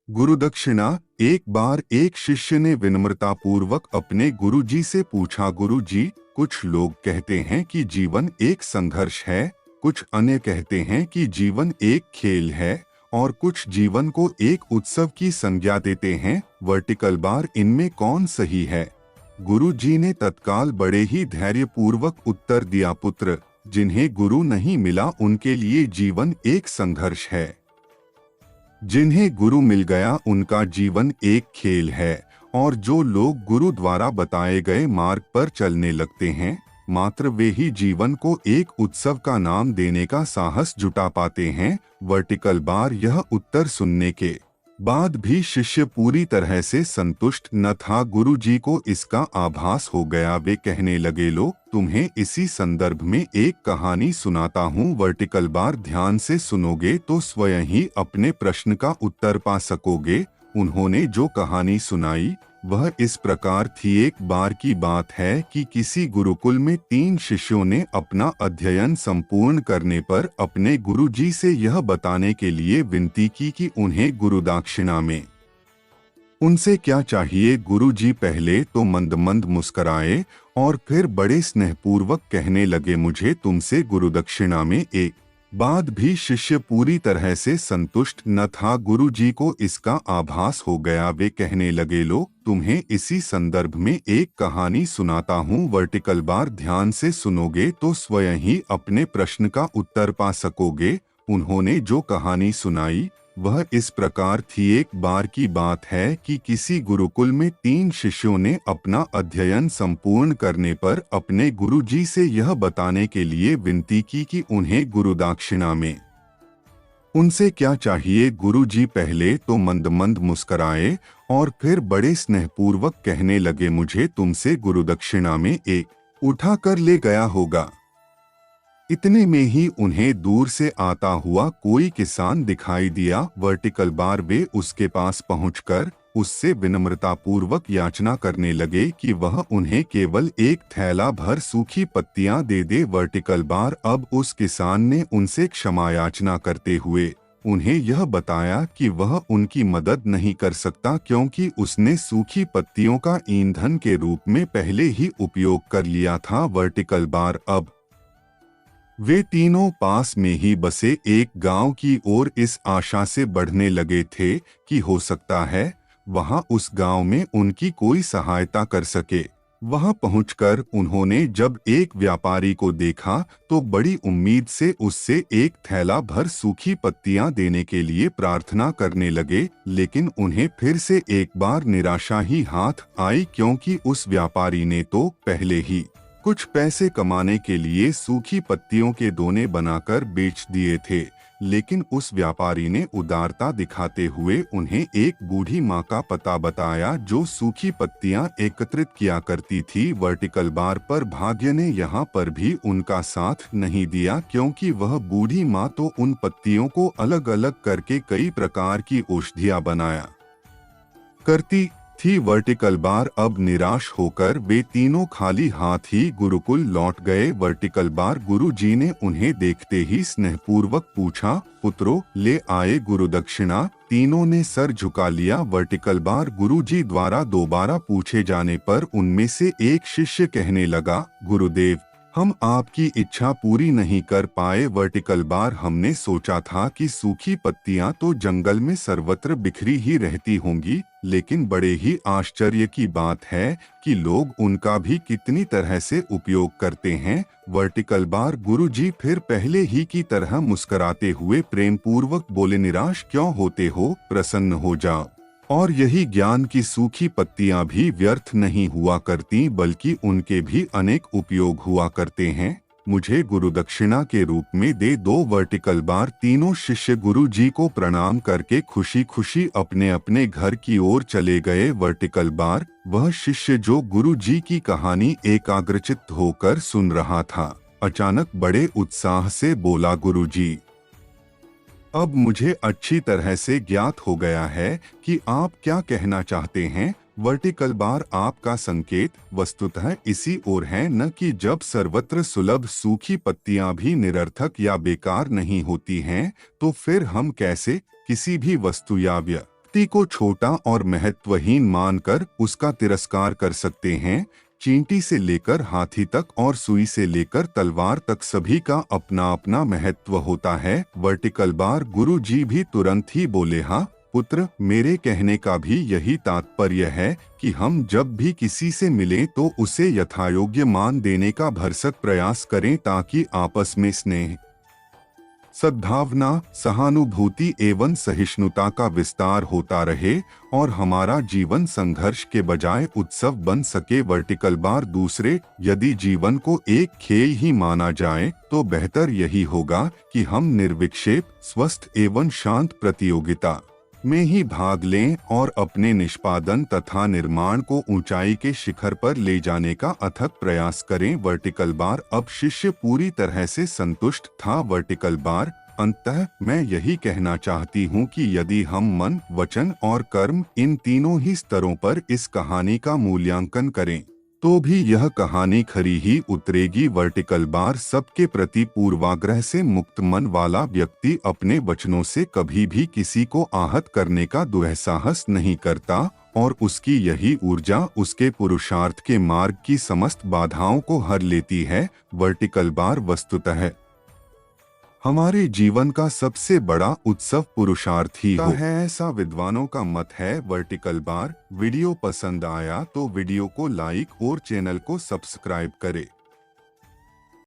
गुरुदक्षिणा। एक बार एक शिष्य ने विनम्रतापूर्वक अपने गुरुजी से पूछा, गुरुजी, कुछ लोग कहते हैं कि जीवन एक संघर्ष है, कुछ अन्य कहते हैं कि जीवन एक खेल है और कुछ जीवन को एक उत्सव की संज्ञा देते हैं। वर्टिकल बार, इनमें कौन सही है? गुरुजी ने तत्काल बड़े ही धैर्यपूर्वक उत्तर दिया, पुत्र, जिन्हें गुरु नहीं मिला उनके लिए जीवन एक संघर्ष है। जिन्हें गुरु मिल गया उनका जीवन एक खेल है। और जो लोग गुरु द्वारा बताए गए मार्ग पर चलने लगते हैं, मात्र वे ही जीवन को एक उत्सव का नाम देने का साहस जुटा पाते हैं। वर्टिकल बार, यह उत्तर सुनने के बाद भी शिष्य पूरी तरह से संतुष्ट न था। गुरुजी को इसका आभास हो गया। वे कहने लगे, लो, तुम्हें इसी संदर्भ में एक कहानी सुनाता हूँ। वर्टिकल बार, ध्यान से सुनोगे तो स्वयं ही अपने प्रश्न का उत्तर पा सकोगे। उन्होंने जो कहानी सुनाई वह इस प्रकार थी। एक बार की बात है कि किसी गुरुकुल में 3 शिष्यों ने अपना अध्ययन संपूर्ण करने पर अपने गुरुजी से यह बताने के लिए विनती की कि उन्हें गुरुदक्षिणा में उनसे क्या चाहिए। गुरुजी पहले तो मंद मंद मुस्कराए और फिर बड़े स्नेहपूर्वक कहने लगे, मुझे तुमसे गुरुदक्षिणा में एक बाद भी शिष्य पूरी तरह से संतुष्ट न था। गुरुजी को इसका आभास हो गया। वे कहने लगे, लो, तुम्हें इसी संदर्भ में एक कहानी सुनाता हूँ। वर्टिकल बार, ध्यान से सुनोगे तो स्वयं ही अपने प्रश्न का उत्तर पा सकोगे। उन्होंने जो कहानी सुनाई वह इस प्रकार थी। एक बार की बात है कि किसी गुरुकुल में 3 शिष्यों ने अपना अध्ययन संपूर्ण करने पर अपने गुरुजी से यह बताने के लिए विनती की कि उन्हें गुरुदक्षिणा में उनसे क्या चाहिए। गुरुजी पहले तो मंद मंद मुस्कराए और फिर बड़े स्नेहपूर्वक कहने लगे, मुझे तुमसे गुरुदक्षिणा में एक उठा कर ले गया होगा। इतने में ही उन्हें दूर से आता हुआ कोई किसान दिखाई दिया। वर्टिकल बार, वे उसके पास पहुंचकर उससे विनम्रतापूर्वक याचना करने लगे कि वह उन्हें केवल एक थैला भर सूखी पत्तियां दे दे। वर्टिकल बार, अब उस किसान ने उनसे क्षमा याचना करते हुए उन्हें यह बताया कि वह उनकी मदद नहीं कर सकता, क्योंकि उसने सूखी पत्तियों का ईंधन के रूप में पहले ही उपयोग कर लिया था। वर्टिकल बार, अब वे तीनों पास में ही बसे एक गांव की ओर इस आशा से बढ़ने लगे थे कि हो सकता है वहां उस गांव में उनकी कोई सहायता कर सके। वहां पहुंचकर उन्होंने जब एक व्यापारी को देखा तो बड़ी उम्मीद से उससे एक थैला भर सूखी पत्तियां देने के लिए प्रार्थना करने लगे, लेकिन उन्हें फिर से एक बार निराशा ही हाथ आई, क्योंकि उस व्यापारी ने तो पहले ही कुछ पैसे कमाने के लिए सूखी पत्तियों के दोने बनाकर बेच दिए थे। लेकिन उस व्यापारी ने उदारता दिखाते हुए उन्हें एक बूढ़ी माँ का पता बताया जो सूखी पत्तियां एकत्रित किया करती थी। वर्टिकल बार, पर भाग्य ने यहाँ पर भी उनका साथ नहीं दिया, क्योंकि वह बूढ़ी माँ तो उन पत्तियों को अलग अलग करके कई प्रकार की औषधियाँ बनाया करती थी। वर्टिकल बार, अब निराश होकर वे तीनों खाली हाथ ही गुरुकुल लौट गए। वर्टिकल बार, गुरुजी ने उन्हें देखते ही स्नेहपूर्वक पूछा, पुत्रों, ले आए गुरुदक्षिणा? तीनों ने सर झुका लिया। वर्टिकल बार, गुरुजी द्वारा दोबारा पूछे जाने पर उनमें से एक शिष्य कहने लगा, गुरुदेव, हम आपकी इच्छा पूरी नहीं कर पाए। वर्टिकल बार, हमने सोचा था कि सूखी पत्तियां तो जंगल में सर्वत्र बिखरी ही रहती होंगी, लेकिन बड़े ही आश्चर्य की बात है कि लोग उनका भी कितनी तरह से उपयोग करते हैं। वर्टिकल बार, गुरुजी फिर पहले ही की तरह मुस्कुराते हुए प्रेम पूर्वक बोले, निराश क्यों होते हो, प्रसन्न हो जाओ। और यही ज्ञान की सूखी पत्तियां भी व्यर्थ नहीं हुआ करती, बल्कि उनके भी अनेक उपयोग हुआ करते हैं। मुझे गुरुदक्षिणा के रूप में दे दो। वर्टिकल बार, तीनों शिष्य गुरुजी को प्रणाम करके खुशी खुशी अपने अपने घर की ओर चले गए। वर्टिकल बार, वह शिष्य जो गुरुजी की कहानी एकाग्रचित्त होकर सुन रहा था, अचानक बड़े उत्साह से बोला, गुरुजी, अब मुझे अच्छी तरह से ज्ञात हो गया है कि आप क्या कहना चाहते हैं। वर्टिकल बार, आपका संकेत वस्तुतः इसी ओर है, न कि जब सर्वत्र सुलभ सूखी पत्तियां भी निरर्थक या बेकार नहीं होती हैं, तो फिर हम कैसे किसी भी वस्तु या व्यक्ति व्यक्ति को छोटा और महत्वहीन मानकर उसका तिरस्कार कर सकते हैं। चींटी से लेकर हाथी तक और सुई से लेकर तलवार तक सभी का अपना अपना महत्व होता है। वर्टिकल बार गुरु जी भी तुरंत ही बोले, हाँ पुत्र, मेरे कहने का भी यही तात्पर्य है कि हम जब भी किसी से मिलें तो उसे यथायोग्य मान देने का भरसक प्रयास करें ताकि आपस में स्नेह, सद्भावना, सहानुभूति एवं सहिष्णुता का विस्तार होता रहे और हमारा जीवन संघर्ष के बजाय उत्सव बन सके। वर्टिकल बार दूसरे, यदि जीवन को एक खेल ही माना जाए तो बेहतर यही होगा कि हम निर्विक्षेप, स्वस्थ एवं शांत प्रतियोगिता में ही भाग लें और अपने निष्पादन तथा निर्माण को ऊंचाई के शिखर पर ले जाने का अथक प्रयास करें। वर्टिकल बार अब शिष्य पूरी तरह से संतुष्ट था। वर्टिकल बार, अंततः मैं यही कहना चाहती हूँ कि यदि हम मन, वचन और कर्म इन तीनों ही स्तरों पर इस कहानी का मूल्यांकन करें तो भी यह कहानी खरी ही उतरेगी। वर्टिकल बार, सबके प्रति पूर्वाग्रह से मुक्त मन वाला व्यक्ति अपने वचनों से कभी भी किसी को आहत करने का दुस्साहस नहीं करता और उसकी यही ऊर्जा उसके पुरुषार्थ के मार्ग की समस्त बाधाओं को हर लेती है। वर्टिकल बार, वस्तुतः हमारे जीवन का सबसे बड़ा उत्सव पुरुषार्थ ही है, ऐसा विद्वानों का मत है। वर्टिकल बार, वीडियो पसंद आया तो वीडियो को लाइक और चैनल को सब्सक्राइब करें।